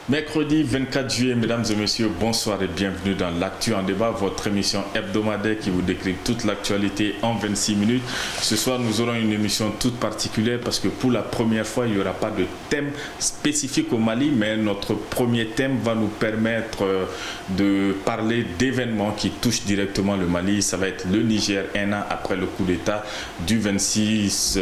Mercredi 24 juillet, mesdames et messieurs, bonsoir et bienvenue dans l'Actu en débat, votre émission hebdomadaire qui vous décrit toute l'actualité en 26 minutes. Ce soir, nous aurons une émission toute particulière parce que pour la première fois, il n'y aura pas de thème spécifique au Mali, mais notre premier thème va nous permettre de parler d'événements qui touchent directement le Mali. Ça va être le Niger, un an après le coup d'État du 26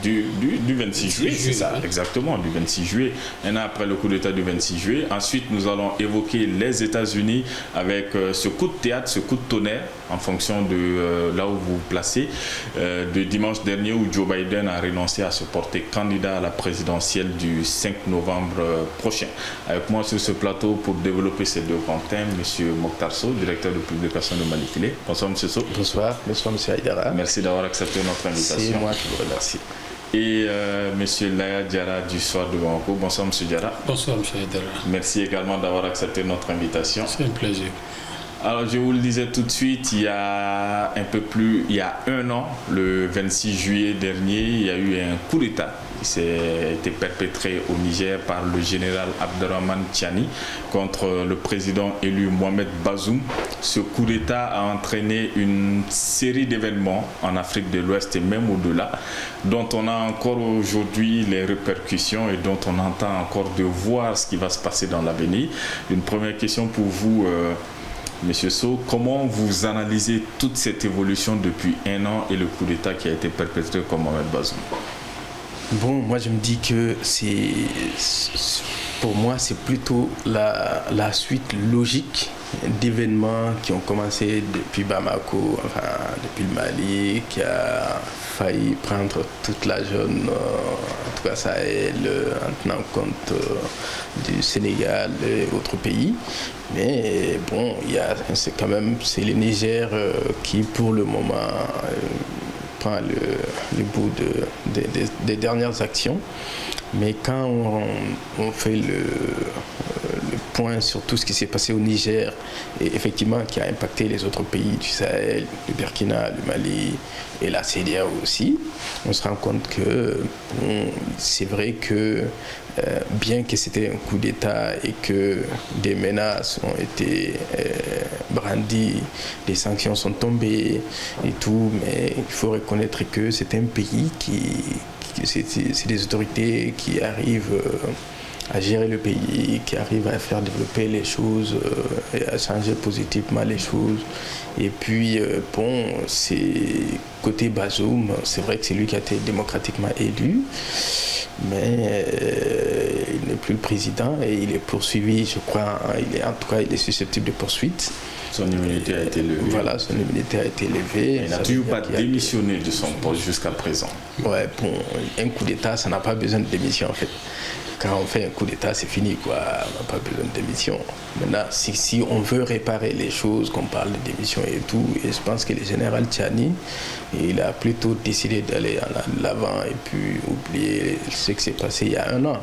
juillet, c'est ça, exactement, du 26 juillet, un an après le coup d'État du 26 juillet. Ensuite, nous allons évoquer les États-Unis avec ce coup de théâtre, ce coup de tonnerre, en fonction de là où vous vous placez, de dimanche dernier où Joe Biden a renoncé à se porter candidat à la présidentielle du 5 novembre prochain. Avec moi sur ce plateau pour développer ces deux grands thèmes, M. Mokhtar Sow, directeur de publication de Mali Télé. Bonsoir, M. Sow. Bonsoir, M. Aïdara. Merci d'avoir accepté notre invitation. C'est moi qui vous remercie. Et M. Laya Diarra du Soir de Bamako. Bonsoir, M. Diarra. Bonsoir, M. Aïdara. Merci également d'avoir accepté notre invitation. C'est un plaisir. Alors, je vous le disais tout de suite, il y a un an, le 26 juillet dernier, il y a eu un coup d'État qui s'est été perpétré au Niger par le général Abderrahmane Tiani contre le président élu Mohamed Bazoum. Ce coup d'État a entraîné une série d'événements en Afrique de l'Ouest et même au-delà, dont on a encore aujourd'hui les répercussions et dont on entend encore de voir ce qui va se passer dans l'avenir. Une première question pour vous, Monsieur Sow, comment vous analysez toute cette évolution depuis un an et le coup d'État qui a été perpétré contre Mohamed Bazoum? Bon, moi je me dis que pour moi c'est plutôt la suite logique d'événements qui ont commencé depuis Bamako, enfin depuis le Mali, qui a failli prendre toute la zone, en tout cas Sahel, en tenant compte du Sénégal et autres pays. Mais bon, c'est le Niger qui pour le moment prend le bout des dernières actions. Mais quand on fait le point sur tout ce qui s'est passé au Niger et effectivement qui a impacté les autres pays du Sahel, le Burkina, le Mali et la CEDEAO aussi, on se rend compte que c'est vrai que bien que c'était un coup d'État et que des menaces ont été brandies, des sanctions sont tombées et tout, mais il faut reconnaître que c'est un pays c'est des autorités qui arrivent à gérer le pays, qui arrivent à faire développer les choses et à changer positivement les choses. Et puis, c'est côté Bazoum, c'est vrai que c'est lui qui a été démocratiquement élu, mais il n'est plus le président et il est poursuivi, je crois, en tout cas, il est susceptible de poursuite. Son immunité a été levée. Voilà, son immunité a été levée. Il n'a toujours pas démissionné de son poste jusqu'à présent. Ouais, bon, un coup d'État, ça n'a pas besoin de démission en fait. Quand on fait un coup d'État, c'est fini, quoi. On n'a pas besoin de démission. Maintenant, si on veut réparer les choses, qu'on parle de démission et tout, et je pense que le général Tiani, il a plutôt décidé d'aller en l'avant et puis oublier ce qui s'est passé il y a un an.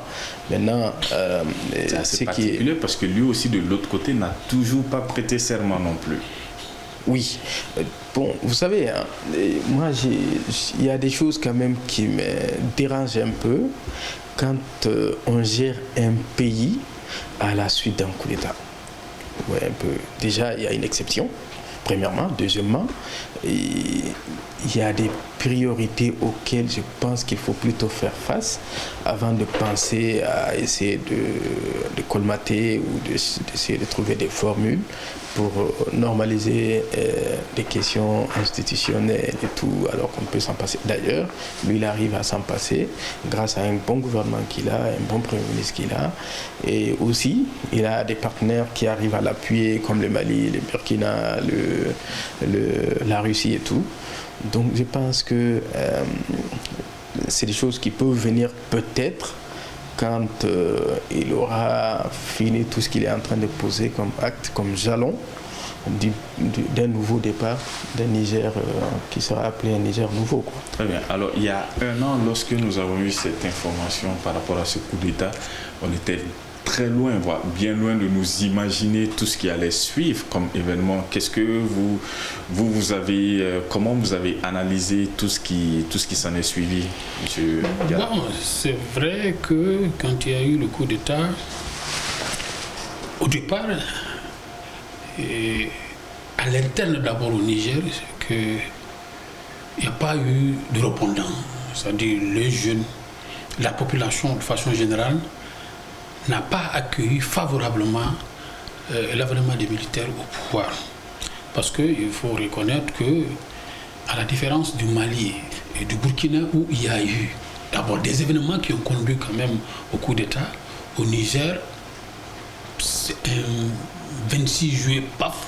Maintenant, c'est particulier parce que lui aussi, de l'autre côté, n'a toujours pas prêté serment non plus. Oui. Bon, vous savez, hein, moi, il y a des choses quand même qui me dérangent un peu quand on gère un pays à la suite d'un coup d'État. Ouais, un peu. Déjà, il y a une exception, premièrement. Deuxièmement, il y a des priorités auxquelles je pense qu'il faut plutôt faire face avant de penser à essayer de colmater ou d'essayer de trouver des formules pour normaliser des questions institutionnelles et tout, alors qu'on peut s'en passer. D'ailleurs, lui, il arrive à s'en passer grâce à un bon gouvernement qu'il a, un bon Premier ministre qu'il a. Et aussi, il a des partenaires qui arrivent à l'appuyer, comme le Mali, le Burkina, la Russie et tout. Donc, je pense que c'est des choses qui peuvent venir peut-être quand il aura fini tout ce qu'il est en train de poser comme acte, comme jalon d'un nouveau départ d'un Niger qui sera appelé un Niger nouveau, quoi. Très bien. Alors, il y a un an, lorsque nous avons eu cette information par rapport à ce coup d'État, on était très loin, voire bien loin de nous imaginer tout ce qui allait suivre comme événement. Qu'est-ce que vous avez, comment vous avez analysé tout ce qui s'en est suivi, M. Diarra? Bon, c'est vrai que quand il y a eu le coup d'État, Au départ, à l'interne d'abord au Niger, c'est qu'il n'y a pas eu de répondants. C'est-à-dire les jeunes, la population de façon générale n'a pas accueilli favorablement l'avènement des militaires au pouvoir. Parce qu'il faut reconnaître que, à la différence du Mali et du Burkina, où il y a eu d'abord des événements qui ont conduit quand même au coup d'État, au Niger, c'est un 26 juillet, paf,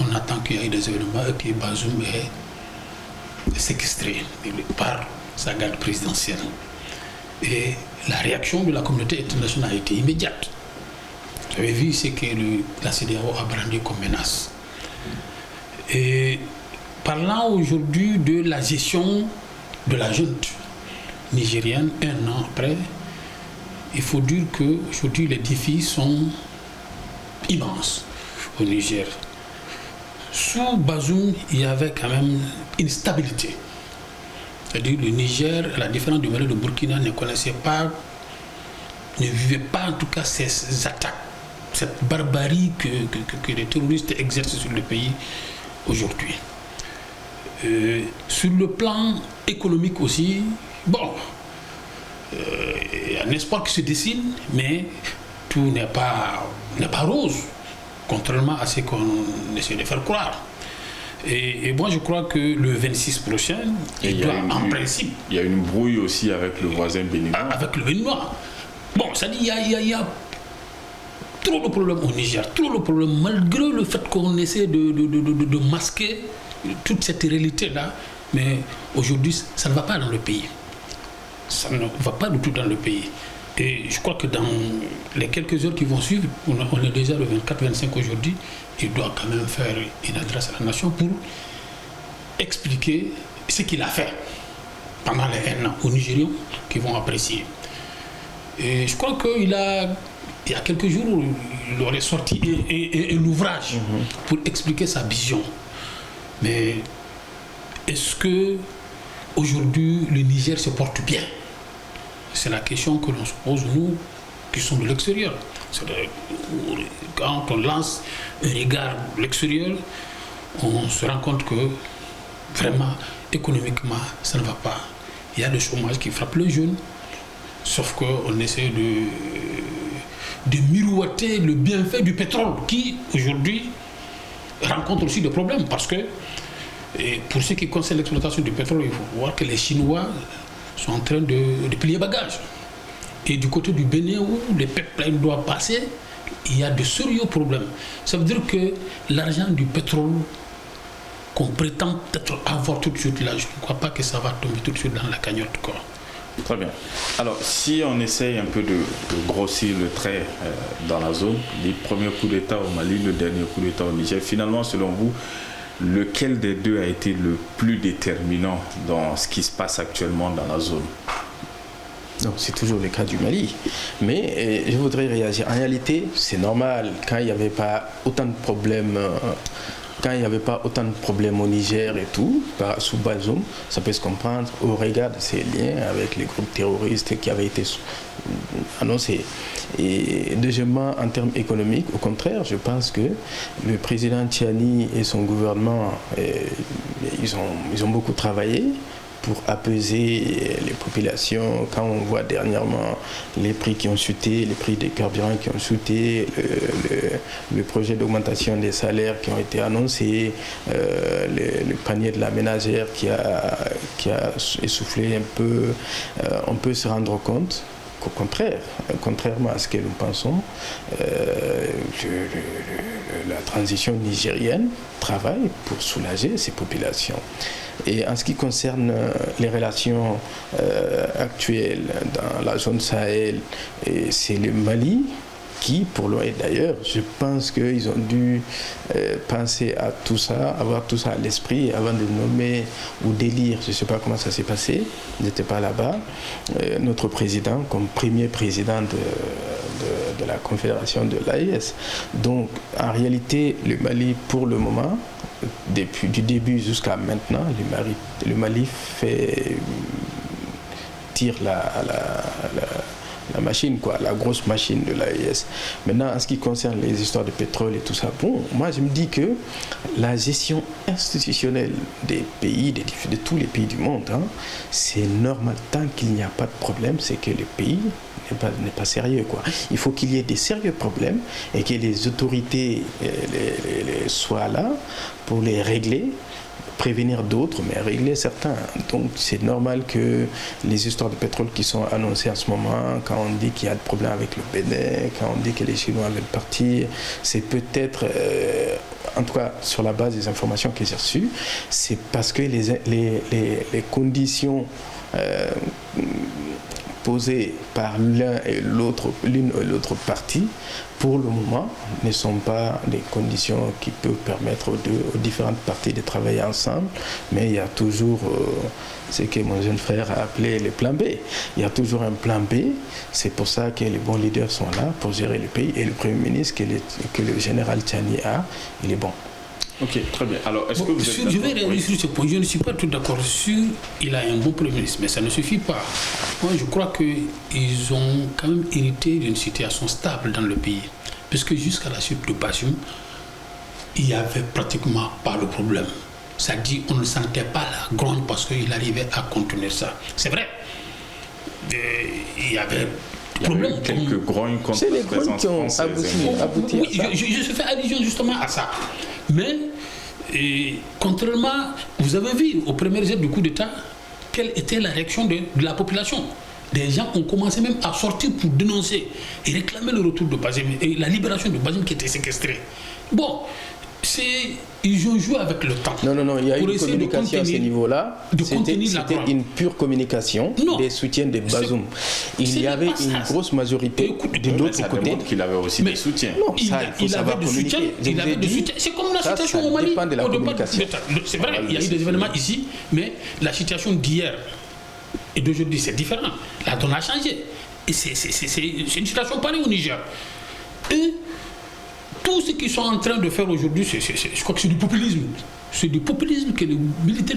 on attend qu'il y ait des événements et que Bazoum est séquestré par sa garde présidentielle. Et la réaction de la communauté internationale a été immédiate. Vous avez vu ce que la CEDEAO a brandi comme menace. Et parlant aujourd'hui de la gestion de la junte nigérienne, un an après, il faut dire qu'aujourd'hui les défis sont immenses au Niger. Sous Bazoum, il y avait quand même une stabilité. C'est-à-dire le Niger, à la différence du Mali et du Burkina, ne connaissait pas, ne vivait pas en tout cas ces attaques, cette barbarie que les terroristes exercent sur le pays aujourd'hui. Sur le plan économique aussi, bon, il y a un espoir qui se dessine, mais tout n'est pas rose, contrairement à ce qu'on essaie de faire croire. Et moi, je crois que le 26 prochain, en principe... Il y a une brouille aussi avec le voisin béninois. Avec le béninois. Bon, ça dit, il y a trop de problèmes au Niger, trop de problèmes, malgré le fait qu'on essaie de masquer toute cette réalité-là. Mais aujourd'hui, ça ne va pas dans le pays. Ça ne va pas du tout dans le pays. Et je crois que dans les quelques heures qui vont suivre, on est déjà le 24-25 aujourd'hui, il doit quand même faire une adresse à la nation pour expliquer ce qu'il a fait pendant les 1 an aux Nigériens qui vont apprécier. Et je crois qu'il y a quelques jours, il aurait sorti un ouvrage pour expliquer sa vision. Mais est-ce que aujourd'hui le Niger se porte bien? C'est la question que l'on se pose, nous, qui sommes de l'extérieur. Quand on lance un regard de l'extérieur, on se rend compte que, vraiment, économiquement, ça ne va pas. Il y a le chômage qui frappe les jeunes, sauf qu'on essaie de miroiter le bienfait du pétrole, qui, aujourd'hui, rencontre aussi des problèmes, parce que, et pour ce qui concerne l'exploitation du pétrole, il faut voir que les Chinois sont en train de plier bagages. Et du côté du Bénin, où les pipelines doivent passer, il y a de sérieux problèmes. Ça veut dire que l'argent du pétrole qu'on prétend peut-être avoir tout de suite là, je ne crois pas que ça va tomber tout de suite dans la cagnotte, quoi. Très bien. Alors, si on essaye un peu de grossir le trait dans la zone, les premiers coups d'État au Mali, le dernier coup d'État au Niger, finalement, selon vous, lequel des deux a été le plus déterminant dans ce qui se passe actuellement dans la zone? Non, c'est toujours le cas du Mali. Mais je voudrais réagir. En réalité, c'est normal, quand il n'y avait pas autant de problèmes... Quand il n'y avait pas autant de problèmes au Niger et tout, sous Bazoum, ça peut se comprendre au regard de ces liens avec les groupes terroristes qui avaient été annoncés. Et deuxièmement, en termes économiques, au contraire, je pense que le président Tchiani et son gouvernement, ils ont beaucoup travaillé pour apaiser les populations. Quand on voit dernièrement les prix qui ont chuté, les prix des carburants qui ont chuté, le projet d'augmentation des salaires qui ont été annoncés, le panier de la ménagère qui a essoufflé un peu, on peut se rendre compte qu'au contraire, contrairement à ce que nous pensons, la transition nigérienne travaille pour soulager ces populations. Et en ce qui concerne les relations actuelles dans la zone Sahel, c'est le Mali qui, pour loin d'ailleurs, je pense qu'ils ont dû penser à tout ça, avoir tout ça à l'esprit avant de nommer ou d'élire, je ne sais pas comment ça s'est passé, je n'étais pas là-bas, notre président comme premier président de la confédération de l'AES. Donc en réalité, le Mali, pour le moment, depuis du début jusqu'à maintenant, le Mali tire la machine, quoi, la grosse machine de l'AES. Maintenant, en ce qui concerne les histoires de pétrole et tout ça, bon, moi je me dis que la gestion institutionnelle des pays, de tous les pays du monde, hein, c'est normal. Tant qu'il n'y a pas de problème, c'est que le pays n'est pas sérieux, quoi. Il faut qu'il y ait des sérieux problèmes et que les autorités soient là pour les régler, prévenir d'autres, mais régler certains. Donc c'est normal que les histoires de pétrole qui sont annoncées en ce moment, quand on dit qu'il y a des problèmes avec le Bénin, quand on dit que les Chinois veulent partir, c'est peut-être, en tout cas sur la base des informations que j'ai reçues, c'est parce que les conditions posées par l'une et l'autre partie, pour le moment, ne sont pas des conditions qui peuvent permettre aux différentes parties de travailler ensemble, mais il y a toujours ce que mon jeune frère a appelé le plan B. Il y a toujours un plan B, c'est pour ça que les bons leaders sont là pour gérer le pays, et le Premier ministre que le général Tchani a, il est bon. Ok, très bien. Alors, est-ce que vous êtes je vais réagir sur ce point. Je ne suis pas tout d'accord sur il a un bon Premier ministre, mais ça ne suffit pas. Moi, je crois qu'ils ont quand même hérité d'une situation stable dans le pays, puisque jusqu'à la chute de Bazoum, il n'y avait pratiquement pas le problème. Ça dit, on ne sentait pas la grogne parce qu'il arrivait à contenir ça. C'est vrai. Il y avait problème. Quelques grognes contre c'est les grognes qui ont abouti oui, je fais allusion justement à ça. Mais, contrairement, vous avez vu au premier jet du coup d'État, quelle était la réaction de la population. Des gens ont commencé même à sortir pour dénoncer et réclamer le retour de Bazoum et la libération de Bazoum qui était séquestré. Bon, ils ont joué avec le temps. Non, il y a eu une communication à ce niveau-là. C'était une pure communication des soutiens de Bazoum. Il y avait une grosse majorité de l'autre côté. Qu'il avait aussi des soutiens. Non, ça, il faut savoir communiquer. C'est comme la situation au Mali. C'est vrai, il y a eu des événements ici, mais la situation d'hier et d'aujourd'hui, c'est différent. La donne a changé. Et c'est une situation pareille au Niger. Et tout ce qu'ils sont en train de faire aujourd'hui, je crois que c'est du populisme. C'est du populisme que les militaires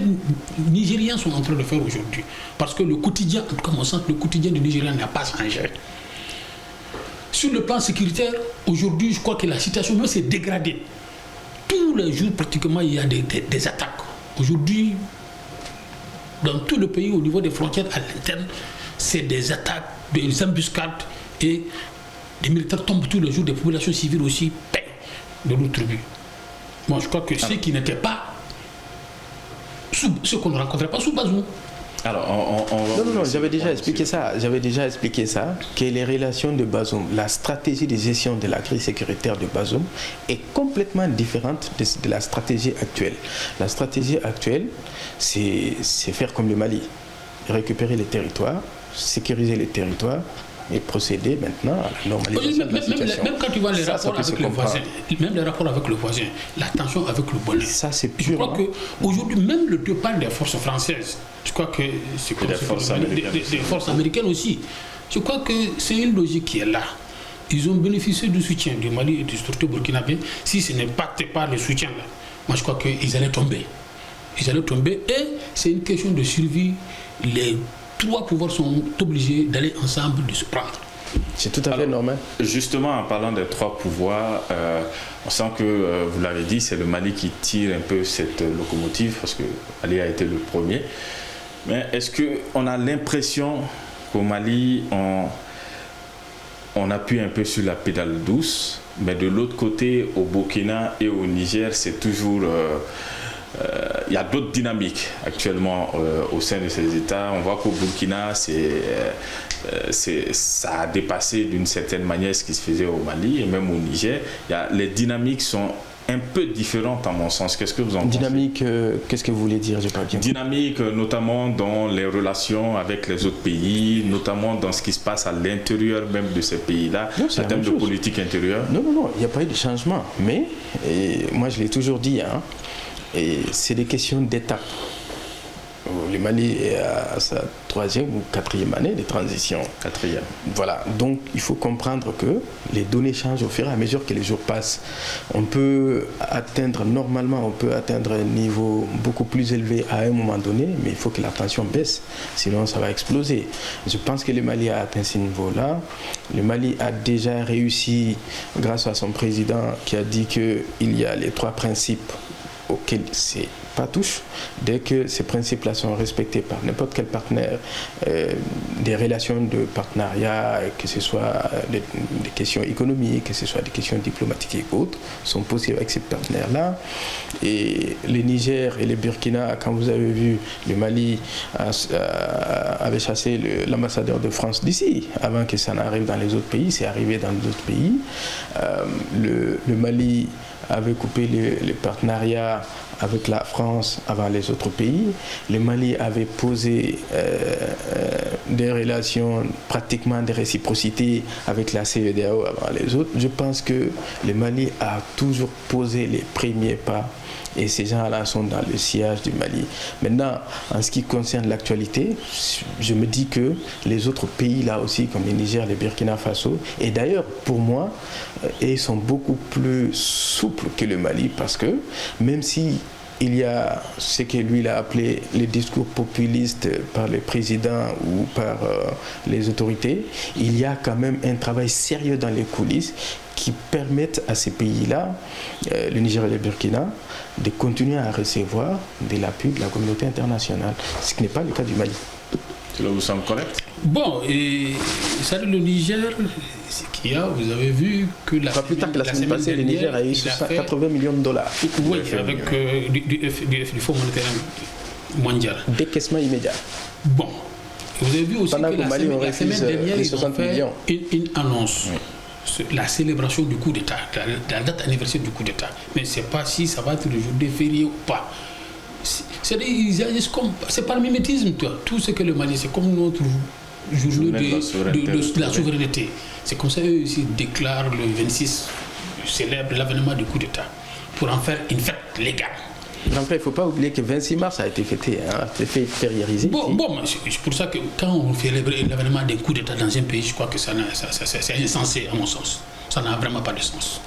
nigériens sont en train de faire aujourd'hui. Parce que le quotidien, en tout cas, mon sens, le quotidien du Nigérien n'a pas changé. Sur le plan sécuritaire, aujourd'hui, je crois que la situation même s'est dégradée. Tous les jours, pratiquement, il y a des attaques. Aujourd'hui, dans tout le pays, au niveau des frontières à l'interne, c'est des attaques, des embuscades et des militaires tombent tous les jours, des populations civiles aussi paient de l'autre tribu. Moi, je crois que ceux qui n'étaient pas, ceux qu'on ne rencontrait pas sous Bazoum. Alors, non, j'avais déjà expliqué ça. Que les relations de Bazoum, la stratégie de gestion de la crise sécuritaire de Bazoum est complètement différente de la stratégie actuelle. La stratégie actuelle, c'est faire comme le Mali, récupérer les territoires, sécuriser les territoires, et procéder maintenant à la normalisation de la situation. Même quand tu vois les rapports avec le voisin, même les rapports avec le voisin, la tension avec le voisin. Ça, c'est purement... Je crois qu'aujourd'hui, même le départ des forces françaises, je crois que c'est comme des forces américaines aussi. Je crois que c'est une logique qui est là. Ils ont bénéficié du soutien du Mali et du surtout burkinabé. Si ce n'est pas le soutien là, moi je crois qu'ils allaient tomber. Ils allaient tomber et c'est une question de survie. Les trois pouvoirs sont obligés d'aller ensemble, de se prendre. C'est tout à fait normal. Justement, en parlant des trois pouvoirs, on sent que, vous l'avez dit, c'est le Mali qui tire un peu cette locomotive, parce que Mali a été le premier. Mais est-ce qu'on a l'impression qu'au Mali, on appuie un peu sur la pédale douce, mais de l'autre côté, au Burkina et au Niger, c'est toujours... il y a d'autres dynamiques actuellement au sein de ces États. On voit qu'au Burkina, ça a dépassé d'une certaine manière ce qui se faisait au Mali et même au Niger. Les dynamiques sont un peu différentes à mon sens. Qu'est-ce que vous en pensez ? Dynamique, qu'est-ce que vous voulez dire ? J'ai pas bien. Dynamique, notamment dans les relations avec les autres pays, notamment dans ce qui se passe à l'intérieur même de ces pays-là, en termes de politique intérieure. Non, il n'y a pas eu de changement. Mais, moi je l'ai toujours dit, et c'est des questions d'étapes. Le Mali est à sa 3e ou 4e année de transition. 4e. Voilà, donc il faut comprendre que les données changent au fur et à mesure que les jours passent. On peut atteindre un niveau beaucoup plus élevé à un moment donné, mais il faut que la tension baisse, sinon ça va exploser. Je pense que le Mali a atteint ce niveau-là. Le Mali a déjà réussi, grâce à son président qui a dit qu'il y a les 3 principes auxquels c'est pas touche. Dès que ces principes-là sont respectés par n'importe quel partenaire, des relations de partenariat, que ce soit des questions économiques, que ce soit des questions diplomatiques et autres, sont possibles avec ces partenaires-là. Et le Niger et le Burkina, quand vous avez vu, le Mali avait chassé l'ambassadeur de France d'ici, avant que ça n'arrive dans les autres pays, c'est arrivé dans d'autres pays. Le Mali avait coupé les partenariats avec la France avant les autres pays. Le Mali avait posé des relations, pratiquement des réciprocités avec la CEDEAO avant les autres. Je pense que le Mali a toujours posé les premiers pas et ces gens-là sont dans le sillage du Mali. Maintenant, en ce qui concerne l'actualité, je me dis que les autres pays là aussi, comme le Niger, le Burkina Faso, et d'ailleurs pour moi, ils sont beaucoup plus souples que le Mali parce que même si il y a ce que lui il a appelé les discours populistes par les présidents ou par les autorités, il y a quand même un travail sérieux dans les coulisses qui permettent à ces pays-là, le Niger et le Burkina, de continuer à recevoir de l'appui de la communauté internationale, ce qui n'est pas le cas du Mali. Cela vous semble correct? Bon, et ça, le Niger, ce qu'il y a, vous avez vu que pas plus tard que la semaine passée, le Niger a eu 80 millions de dollars. Oui, avec du Fonds monétaire mondial. Décaissement immédiat. Bon, vous avez vu aussi pendant que la semaine dernière, ils ont fait une annonce. Oui. La célébration du coup d'État, la date anniversaire du coup d'État. Mais je ne sais pas si ça va être le jour de férié ou pas. C'est pas le mimétisme, toi. Tout ce que le Mali, c'est comme notre journée de la souveraineté. C'est comme ça eux aussi déclarent le 26, célèbrent l'avènement du coup d'État, pour en faire une fête légale. Après, il ne faut pas oublier que 26 mars a été fêté, a été fait fériériser. Bon, c'est pour ça que quand on fait l'avènement d'un coup d'État dans un pays, je crois que c'est insensé à mon sens. Ça n'a vraiment pas de sens.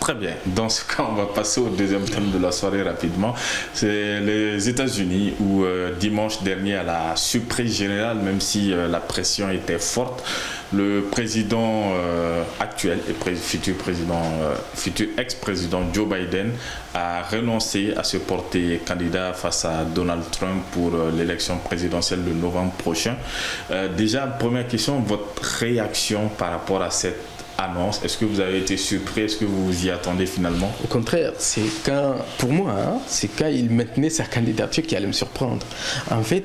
Très bien. Dans ce cas, on va passer au deuxième thème de la soirée rapidement. C'est les États-Unis où dimanche dernier, à la surprise générale, même si la pression était forte, le président actuel et futur ex-président Joe Biden a renoncé à se porter candidat face à Donald Trump pour l'élection présidentielle de novembre prochain. Déjà, première question, votre réaction par rapport à cette annonce, est-ce que vous avez été surpris? Est-ce que vous vous y attendez finalement? Au contraire, c'est quand, pour moi, c'est quand il maintenait sa candidature qui allait me surprendre. En fait,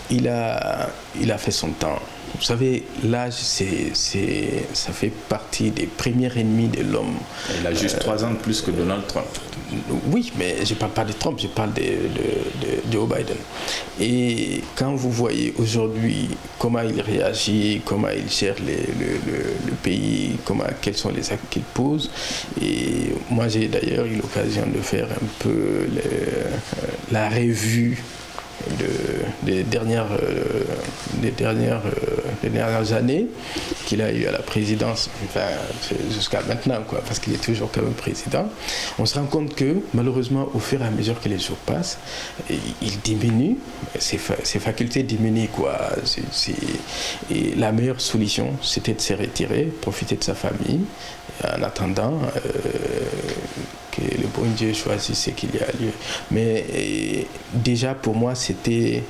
il a fait son temps. Vous savez, l'âge, ça fait partie des premiers ennemis de l'homme. Il a juste 3 ans de plus que Donald Trump. Oui, mais je ne parle pas de Trump, je parle de Joe Biden. Et quand vous voyez aujourd'hui comment il réagit, comment il gère le pays, quels sont les actes qu'il pose, et moi j'ai d'ailleurs eu l'occasion de faire un peu la revue des dernières années qu'il a eu à la présidence, enfin jusqu'à maintenant, parce qu'il est toujours quand même président. On se rend compte que malheureusement, au fur et à mesure que les jours passent, il diminue, ses facultés diminuent, et la meilleure solution, c'était de se retirer, profiter de sa famille, en attendant que le bon Dieu choisisse ce qu'il y a lieu. Mais déjà pour moi c'était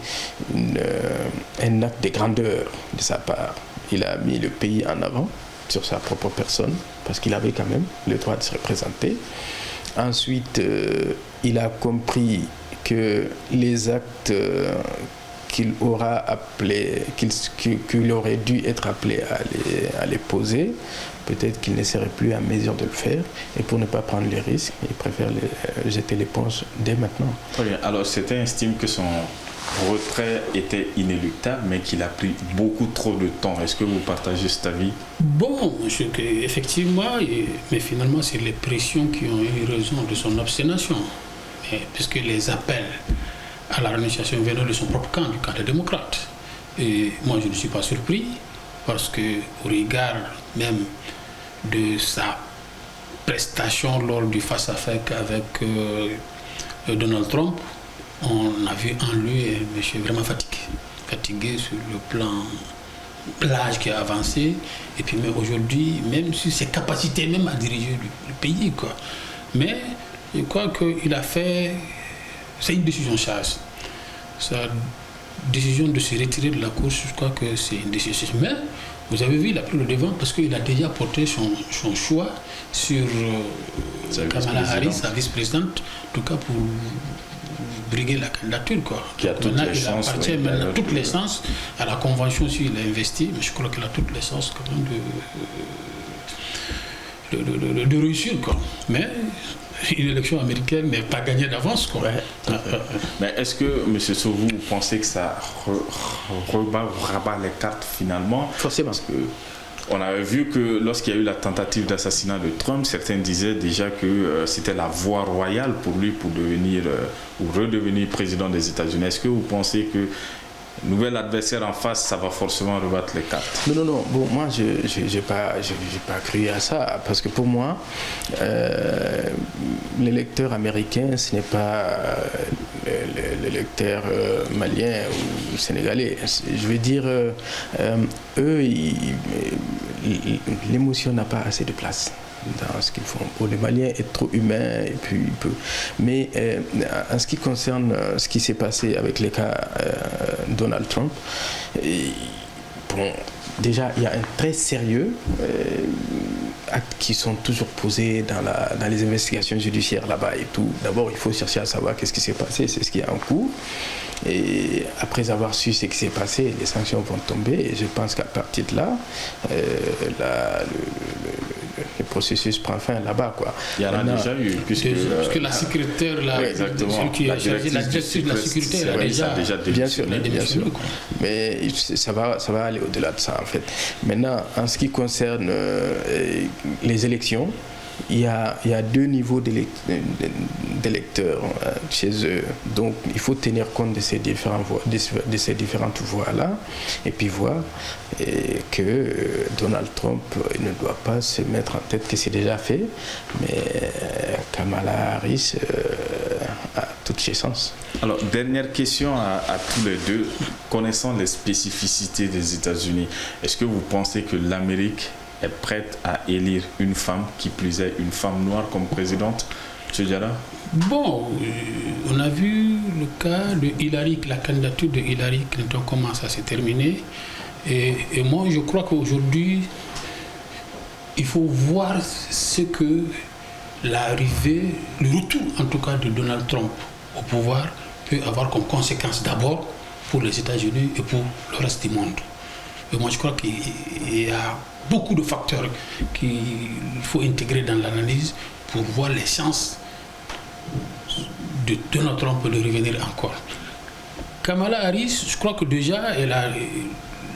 un acte de grandeur de sa part. Il a mis le pays en avant sur sa propre personne parce qu'il avait quand même le droit de se représenter. Ensuite, il a compris que les actes qu'il aurait dû être appelé à les poser, peut-être qu'il ne serait plus en mesure de le faire, et pour ne pas prendre les risques, il préfère jeter l'éponge dès maintenant. Très bien. Alors certains estiment que son retrait était inéluctable, mais qu'il a pris beaucoup trop de temps. Est-ce que vous partagez cet avis? Bon, effectivement, mais finalement c'est les pressions qui ont eu raison de son obstination. mais puisque les appels à la renonciation venaient de son propre camp, du camp des démocrates. Et moi, je ne suis pas surpris, parce qu'au regard même de sa prestation lors du face-à-face avec Donald Trump, on a vu en lui un monsieur vraiment fatigué sur le plan l'âge qui a avancé, et puis mais aujourd'hui, même sur ses capacités même à diriger le pays, quoi. Mais je crois qu'il a fait, c'est une décision sage. Sa décision de se retirer de la course, je crois que c'est une décision sage. Mais vous avez vu, il a pris le devant parce qu'il a déjà porté son choix sur Kamala Harris, sa vice-présidente, en tout cas pour briguer la candidature, quoi. Qui a toutes les chances, il appartient maintenant toutes les chances à la convention s'il a investi, mais je crois qu'il a toutes les chances quand même de réussir, quoi. Mais une élection américaine n'est pas gagnée d'avance, quoi. Ouais. Mais est-ce que, M. Sow, vous pensez que ça rabat les cartes finalement? Forcément. Parce que on avait vu que lorsqu'il y a eu la tentative d'assassinat de Trump, certains disaient déjà que c'était la voie royale pour lui pour devenir ou redevenir président des États-Unis. Est-ce que vous pensez que nouvel adversaire en face, ça va forcément rebattre les cartes? Non. Bon, moi, j'ai pas cru à ça, parce que pour moi, l'électeur américain, ce n'est pas l'électeur malien ou sénégalais. Je veux dire, eux, l'émotion n'a pas assez de place dans ce qu'ils font. Pour les Maliens, être trop humain, et puis il peut. Mais en ce qui concerne ce qui s'est passé avec les cas Donald Trump, bon, déjà, il y a un très sérieux actes qui sont toujours posés dans les investigations judiciaires là-bas et tout. D'abord, il faut chercher à savoir qu'est-ce qui s'est passé, c'est ce qui est en cours. Et après avoir su ce qui s'est passé, les sanctions vont tomber. Et je pense qu'à partir de là, le processus prend fin là-bas, quoi. Il y en a déjà eu, puisque la secrétaire, exactement, qui a chargé la directrice de la sécurité, elle a déjà démissionné. Bien sûr. Mais ça va aller au-delà de ça, en fait. Maintenant, en ce qui concerne les élections, il y a deux niveaux d'électeurs chez eux. Donc, il faut tenir compte de ces différentes voies-là, et puis voir que Donald Trump ne doit pas se mettre en tête que c'est déjà fait, mais Kamala Harris a toutes ses chances. Alors, dernière question à tous les deux. Connaissant les spécificités des États-Unis, est-ce que vous pensez que l'Amérique est prête à élire une femme, qui plus est une femme noire comme présidente? M. Diarra? Bon, on a vu le cas de Hillary, la candidature de Hillary Clinton commence à se terminer. Et moi, je crois qu'aujourd'hui, il faut voir ce que l'arrivée, le retour en tout cas de Donald Trump au pouvoir peut avoir comme conséquence d'abord pour les États-Unis et pour le reste du monde. Et moi, je crois qu'il y a beaucoup de facteurs qu'il faut intégrer dans l'analyse pour voir les chances de Donald Trump de revenir encore. Kamala Harris, je crois que déjà, elle a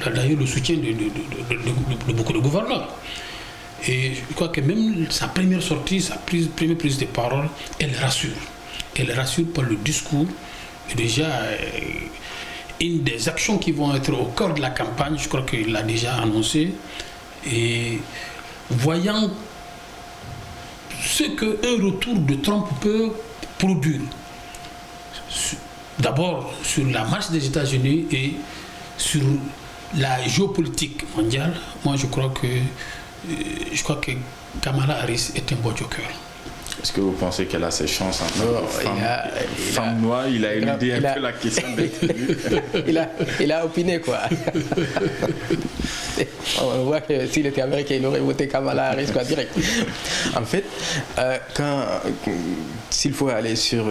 d'ailleurs le soutien de beaucoup de gouverneurs. Et je crois que même sa première sortie, sa première prise de parole, elle rassure. Elle rassure par le discours. Et déjà, une des actions qui vont être au cœur de la campagne, je crois qu'il l'a déjà annoncé. Et voyant ce qu'un retour de Trump peut produire, d'abord sur la marche des États-Unis et sur la géopolitique mondiale, moi je crois que Kamala Harris est un bon joker. Est-ce que vous pensez qu'elle a ses chances en tant que femme noire? Il a éludé un peu la question d'être élu. il a opiné, quoi. On voit que s'il était américain, il aurait voté Kamala Harris, quoi, direct. En fait, s'il faut aller sur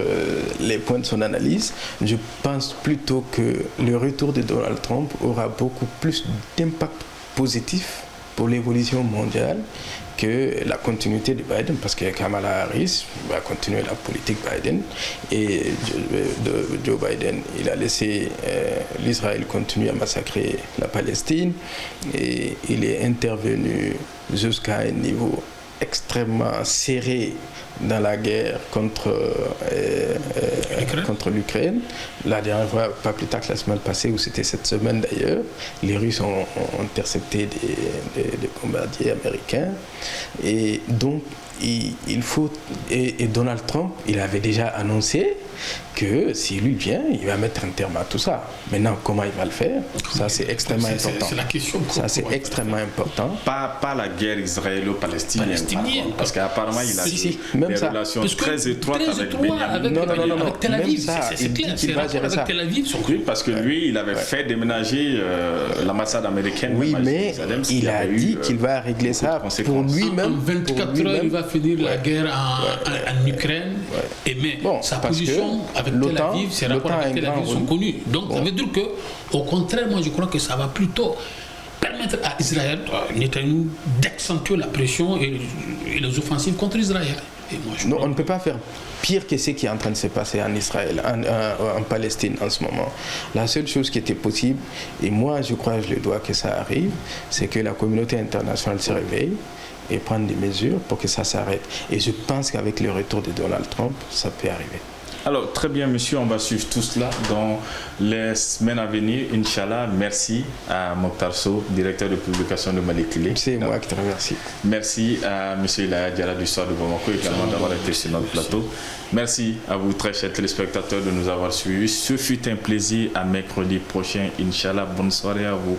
les points de son analyse, je pense plutôt que le retour de Donald Trump aura beaucoup plus d'impact positif pour l'évolution mondiale que la continuité de Biden, parce que Kamala Harris va continuer la politique Biden et Joe Biden, il a laissé l'Israël continuer à massacrer la Palestine et il est intervenu jusqu'à un niveau extrêmement serré dans la guerre contre l'Ukraine. La dernière fois, pas plus tard que la semaine passée, ou c'était cette semaine d'ailleurs, les Russes ont intercepté des bombardiers américains. Et donc, il faut... Et Donald Trump, il avait déjà annoncé que si lui vient, il va mettre un terme à tout ça. Maintenant, comment il va le faire? Ça, c'est extrêmement important. C'est la question. Ça, c'est extrêmement important. Pas la guerre israélo-palestinienne. Parce qu'apparemment, il a des relations très étroites avec Benjamin. Non, Tel Aviv. C'est clair, qu'il va gérer ça. Oui, parce que lui, il avait fait déménager l'ambassade américaine. Oui, mais il a dit qu'il va régler ça pour lui-même. En 24 heures, il va finir la guerre en Ukraine. Et mais sa position avec Tel Aviv, ses rapports avec Tel Aviv sont connus. Donc ça veut dire que, au contraire, moi je crois que ça va plutôt permettre à Israël, Netanyahou, d'accentuer la pression et les offensives contre Israël. Et moi, non, on ne peut pas faire pire que ce qui est en train de se passer en Israël, en Palestine en ce moment. La seule chose qui était possible, et moi je crois que je le dois que ça arrive, c'est que la communauté internationale se réveille et prenne des mesures pour que ça s'arrête. Et je pense qu'avec le retour de Donald Trump, ça peut arriver. Alors, très bien, monsieur, on va suivre tout cela dans les semaines à venir, Inch'Allah. Merci à Mokhtar Sow, directeur de publication de Malikile. C'est moi qui te remercie. Merci à monsieur Ilaya Diarra du Soir de Bamako également d'avoir été sur notre plateau. Merci à vous, très chers téléspectateurs, de nous avoir suivis. Ce fut un plaisir. À mercredi prochain, Inch'Allah. Bonne soirée à vous.